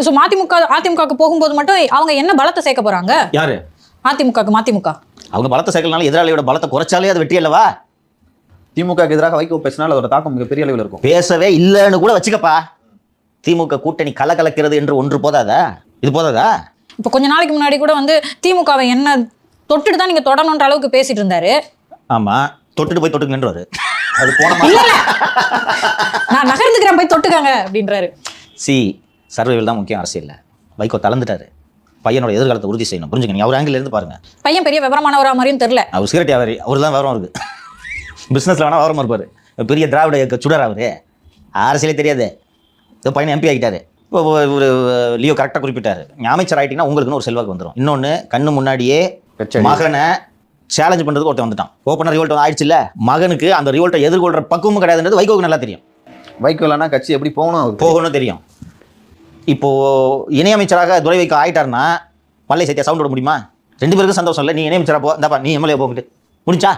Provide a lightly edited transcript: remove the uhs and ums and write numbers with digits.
So அதிமுகவுக்கு போகும்போது மட்டும் அவங்க என்ன பலத்தை சேர்க்க போறாங்க? யாரு? மதிமுக. அவங்க பலத்தை சேர்க்கலனால எதிராளியோட பலத்தை குறைச்சாலே அது வெற்றி அல்லவா? திமுகக்கு எதிராக வைகோ பேசினால் அதோட தாக்கம் மிகப்பெரிய அளவில் இருக்கும். பேசவே இல்லைன்னு கூட வச்சுக்கப்பா. திமுக கூட்டணி கலக்கிறது என்று ஒன்று போதாதா? இது போதாதா? இப்போ கொஞ்ச நாளைக்கு முன்னாடி கூட வந்து திமுகவை என்ன தொட்டுட்டு தான் நீங்க தொடரணுன்ற அளவுக்கு பேசிட்டு இருந்தாரு. ஆமா, தொட்டுட்டு போய் தொட்டுங்கன்றாரு. அது போன நான் நகர்ந்துக்கிறேன் போய் தொட்டுக்காங்க அப்படின்றாரு. சர்வைவல் தான் முக்கியம் அரசியல்ல. வைகோ தளர்ந்துட்டாரு. பையனோட எதிர்காலத்தை உறுதி செய்யணும். புரிஞ்சுக்க, நீ அவர் ஆங்கிள் இருந்து பாருங்க. பையன் பெரிய விவரமானவரா மாதிரியும் தெரியல. அவர் சிகரெட் வியாபாரி, அவர் தான் விவரம் இருக்கு. பிசினஸ்ல வேணா விவரமா இருப்பாரு. பெரிய திராவிட இயக்க சுடர் அவரு. அரசியலே தெரியாது. பையன் எம்பி ஆகிட்டாரு. இப்போ ஒரு லியோ கரெக்டாக குறிப்பிட்டாரு. அமைச்சர் ஆகிட்டீங்கன்னா உங்களுக்குன்னு ஒரு செல்வாக்கு வந்துடும். இன்னொன்று, கண்ணு முன்னாடியே மகனை சேலஞ்ச் பண்ணுறதுக்கு ஒருத்தன் வந்துட்டான். ஓப்பனாக ரிவோல்ட் ஆயிடுச்சு இல்லை, மகனுக்கு அந்த ரிவோல்ட்டை எதிர்கொள்கிற பக்குவமும் கிடையாதுன்றது வைகோவுக்கு நல்லா தெரியும். வைகோ இல்லைன்னா கட்சி எப்படி போகணும் தெரியும். இப்போது இணையமைச்சராக துரை வைகோ ஆகிட்டாருன்னா பல்லை சத்தியா சவுண்ட் விட முடியுமா? 2 பேருக்கும் சந்தோஷம் இல்லை. நீ இணையமைச்சராக போ, இந்தாப்பா நீ எம்எல்ஏ போகிட்டு முடிச்சா